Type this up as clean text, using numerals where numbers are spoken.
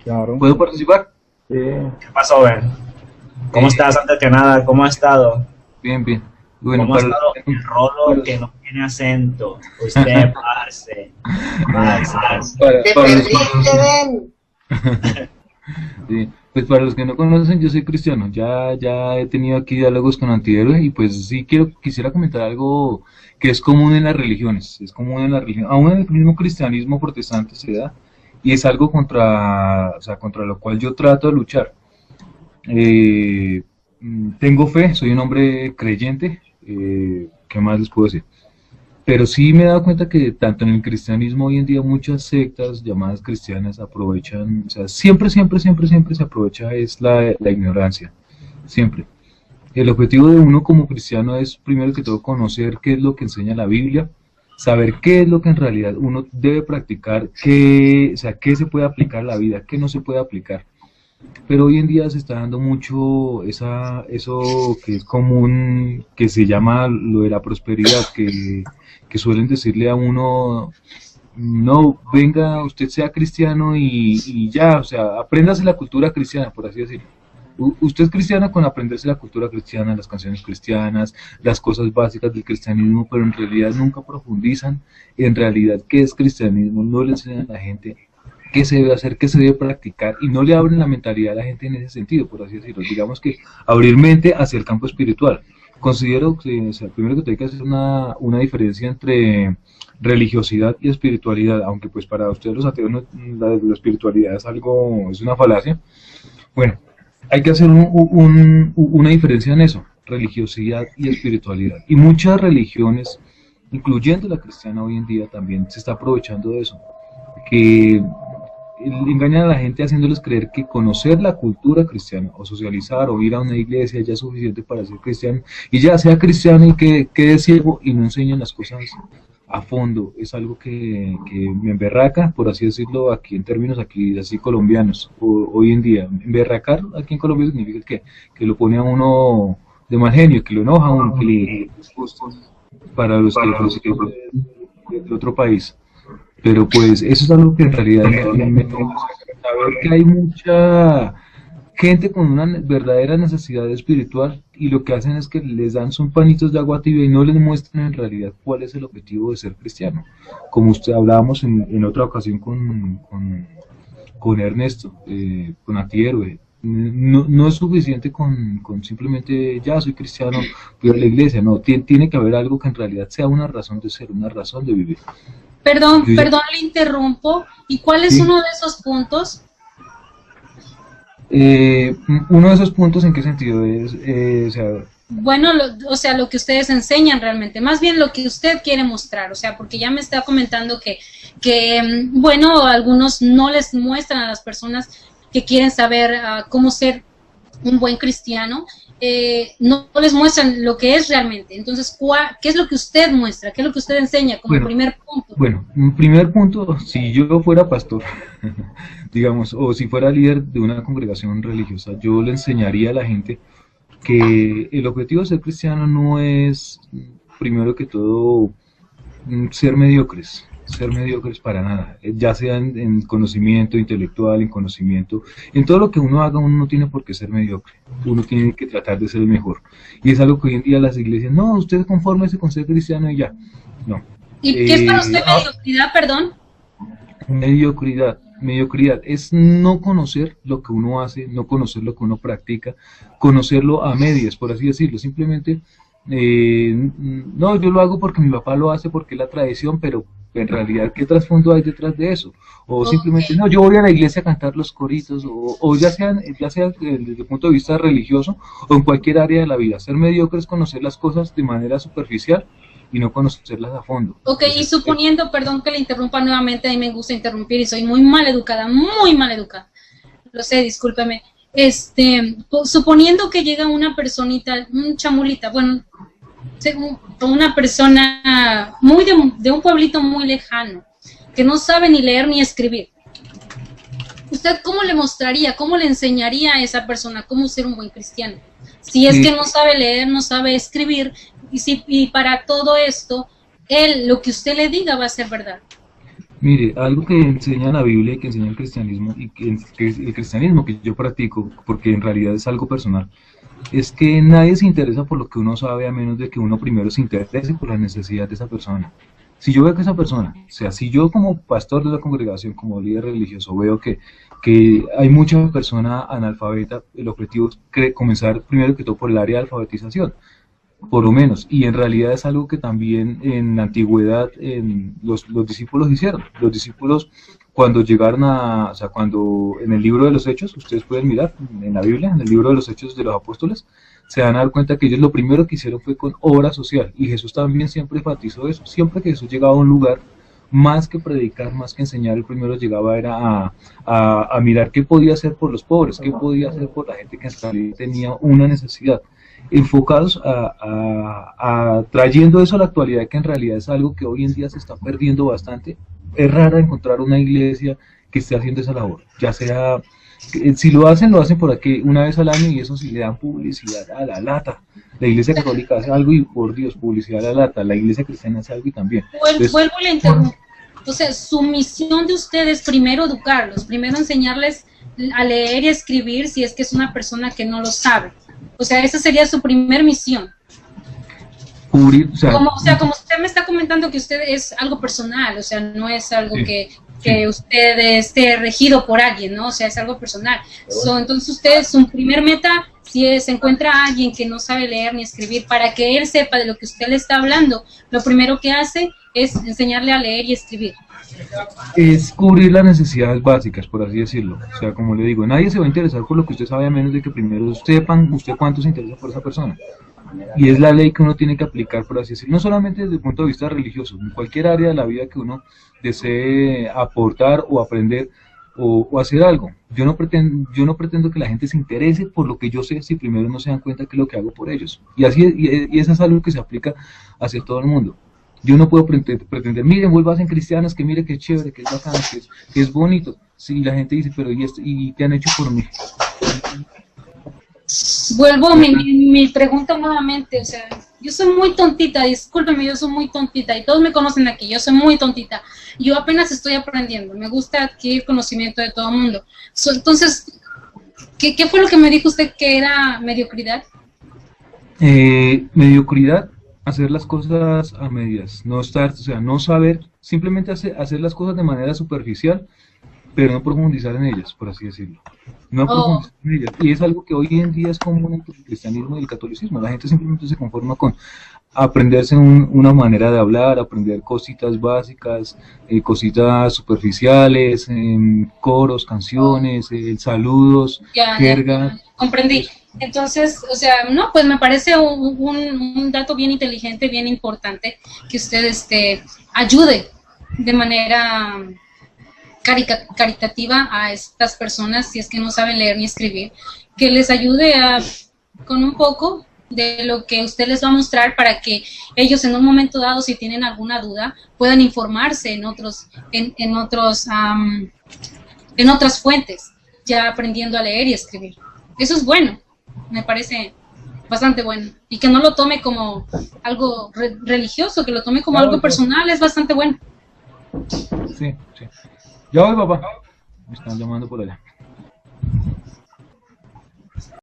Claro. ¿Puedo participar? Sí. ¿Qué pasó, Ben? ¿Cómo Eh, estás antes que nada? ¿Cómo ha estado? Bien, bien. Bueno, ¿Cómo ha para los estado que el no, para rolo que los, no tiene acento? Usted, parce, parce. Te para los perdiste, ven. sí, pues para los que no conocen, yo soy cristiano. Ya he tenido aquí diálogos con antihéroe y pues sí quisiera comentar algo que es común en las religiones. Es común en la religión, aún en el mismo cristianismo protestante se da y es algo contra lo cual yo trato de luchar. Eh, Tengo fe, soy un hombre creyente. ¿Qué más les puedo decir? Pero sí me he dado cuenta que tanto en el cristianismo hoy en día muchas sectas llamadas cristianas aprovechan, o sea, siempre se aprovecha es la ignorancia, siempre. El objetivo de uno como cristiano es primero que todo conocer qué es lo que enseña la Biblia, saber qué es lo que en realidad uno debe practicar, qué, o sea, qué se puede aplicar a la vida, qué no se puede aplicar. Pero hoy en día se está dando mucho eso que es común, que se llama lo de la prosperidad, que suelen decirle a uno, no, venga, usted sea cristiano y ya, o sea, apréndase la cultura cristiana, por así decirlo. Usted es cristiano con aprenderse la cultura cristiana, las canciones cristianas, las cosas básicas del cristianismo, pero en realidad nunca profundizan en realidad qué es cristianismo, no le enseñan a la gente qué se debe hacer, qué se debe practicar, y no le abren la mentalidad a la gente en ese sentido, por así decirlo. Digamos que abrir mente hacia el campo espiritual. Considero que, o sea, primero que todo hay que hacer una diferencia entre religiosidad y espiritualidad, aunque pues para ustedes los ateos la espiritualidad es algo, es una falacia. Bueno, hay que hacer una diferencia en eso, religiosidad y espiritualidad. Y muchas religiones, incluyendo la cristiana hoy en día, también se está aprovechando de eso, que engañan a la gente haciéndoles creer que conocer la cultura cristiana o socializar o ir a una iglesia ya es suficiente para ser cristiano y ya sea cristiano y que quede ciego y no enseñen las cosas a fondo. Es algo que me emberraca, por así decirlo, aquí en términos aquí así colombianos hoy en día. Emberracar aquí en Colombia significa que lo pone a uno de mal genio, que lo enoja a uno, que le disgusta para los que de otro país. Pero pues eso es algo que en realidad me toca saber que hay mucha gente con una verdadera necesidad espiritual y lo que hacen es que les dan son panitos de agua tibia y no les muestran en realidad cuál es el objetivo de ser cristiano. Como usted hablábamos en otra ocasión con Ernesto, con Antihéroe. No es suficiente con simplemente ya soy cristiano, voy a la iglesia, no, tiene que haber algo que en realidad sea una razón de ser, una razón de vivir. Perdón, Yo ya, perdón, le interrumpo. ¿Y cuál es sí. uno de esos puntos? Uno de esos puntos, ¿en qué sentido es? O sea, Bueno, o sea, lo que ustedes enseñan realmente, más bien lo que usted quiere mostrar, o sea, porque ya me está comentando que bueno, algunos no les muestran a las personas que quieren saber cómo ser un buen cristiano, no les muestran lo que es realmente. Entonces, ¿qué es lo que usted muestra? ¿Qué es lo que usted enseña como bueno, primer punto? bueno, un primer punto, si yo fuera pastor, digamos, o si fuera líder de una congregación religiosa, yo le enseñaría a la gente que el objetivo de ser cristiano no es, primero que todo, ser mediocres para nada, ya sea en conocimiento intelectual, en conocimiento, en todo lo que uno haga, uno no tiene por qué ser mediocre, uno tiene que tratar de ser el mejor. Y es algo que hoy en día las iglesias, no, usted confórmese con ser cristiano y ya, no. ¿Y qué es para usted No, mediocridad, perdón? mediocridad es no conocer lo que uno hace, no conocer lo que uno practica, conocerlo a medias, por así decirlo, simplemente, no, yo lo hago porque mi papá lo hace, porque es la tradición, pero en realidad, ¿qué trasfondo hay detrás de eso? O simplemente, Okay. no, yo voy a la iglesia a cantar los coritos, o ya sea desde el punto de vista religioso o en cualquier área de la vida. Ser mediocre es conocer las cosas de manera superficial y no conocerlas a fondo. Ok, y Entonces, suponiendo, perdón que le interrumpa nuevamente, a mí me gusta interrumpir y soy muy mal educada. Lo sé, discúlpeme. Suponiendo que llega una personita, un chamulita, bueno, una persona muy de un pueblito muy lejano, que no sabe ni leer ni escribir. ¿Usted cómo le mostraría, cómo le enseñaría a esa persona cómo ser un buen cristiano? Si es que no sabe leer, no sabe escribir, y para todo esto, lo que usted le diga va a ser verdad. Mire, algo que enseña la Biblia y que enseña el cristianismo, y que es el cristianismo que yo practico, porque en realidad es algo personal, es que nadie se interesa por lo que uno sabe a menos de que uno primero se interese por la necesidad de esa persona. Si yo veo que esa persona, o sea, si yo como pastor de la congregación, como líder religioso, veo que hay mucha persona analfabeta, el objetivo es comenzar primero que todo por el área de alfabetización, por lo menos, y en realidad es algo que también en la antigüedad los discípulos hicieron. Los discípulos cuando llegaron o sea, cuando en el libro de los Hechos, ustedes pueden mirar en la Biblia, en el libro de los Hechos de los Apóstoles, se van a dar cuenta que ellos lo primero que hicieron fue con obra social, y Jesús también siempre enfatizó eso. Siempre que Jesús llegaba a un lugar, más que predicar, más que enseñar, el primero llegaba era a mirar qué podía hacer por los pobres, qué podía hacer por la gente que en realidad tenía una necesidad, enfocados trayendo eso a la actualidad, que en realidad es algo que hoy en día se está perdiendo bastante. Es raro encontrar una iglesia que esté haciendo esa labor, ya sea, si lo hacen por aquí una vez al año, y eso sí le dan publicidad a la lata. La iglesia católica hace algo y por Dios, publicidad a la lata. La iglesia cristiana hace algo y también. Vuelvo y le interrumpo. Entonces, su misión de ustedes, primero educarlos, primero enseñarles a leer y a escribir si es que es una persona que no lo sabe. O sea, esa sería su primer misión. Cubrir, como usted me está comentando que usted es algo personal, o sea, no es algo que usted esté regido por alguien, ¿no? O sea, es algo personal. Entonces usted, su primer meta, si se encuentra a alguien que no sabe leer ni escribir, para que él sepa de lo que usted le está hablando, lo primero que hace es enseñarle a leer y escribir. Es cubrir las necesidades básicas, por así decirlo. O sea, como le digo, nadie se va a interesar por lo que usted sabe a menos de que primero sepan usted cuánto se interesa por esa persona. Y es la ley que uno tiene que aplicar, por así decirlo, no solamente desde el punto de vista religioso, en cualquier área de la vida que uno desee aportar o aprender o hacer algo. Yo no pretendo que la gente se interese por lo que yo sé si primero no se dan cuenta que es lo que hago por ellos. Y así y eso es algo que se aplica hacia todo el mundo. Yo no puedo pretender, miren, vuelvan cristianas, que mire que es chévere, que es bacano, que es bonito. Si la gente dice, pero ¿y qué han hecho por mí? Vuelvo mi pregunta nuevamente, o sea, yo soy muy tontita, discúlpeme, yo soy muy tontita y todos me conocen aquí, yo soy muy tontita, yo apenas estoy aprendiendo, me gusta adquirir conocimiento de todo el mundo. Entonces, ¿qué fue lo que me dijo usted que era mediocridad? Mediocridad, hacer las cosas a medias, no estar, o sea, no saber, simplemente hacer las cosas de manera superficial, pero no profundizar en ellas, por así decirlo. No profundizar en ellas. Y es algo que hoy en día es común entre el cristianismo y el catolicismo. La gente simplemente se conforma con aprenderse una manera de hablar, aprender cositas básicas, cositas superficiales, coros, canciones, saludos, jerga. Comprendí. Entonces, o sea, no, pues me parece un dato bien inteligente, bien importante, que usted ayude de manera caritativa a estas personas, si es que no saben leer ni escribir, que les ayude con un poco de lo que usted les va a mostrar, para que ellos en un momento dado, si tienen alguna duda, puedan informarse en otras fuentes, ya aprendiendo a leer y escribir. Eso es bueno, me parece bastante bueno, y que no lo tome como algo religioso, que lo tome como algo personal, es bastante bueno. Sí. Ya voy, papá. Me están llamando por allá.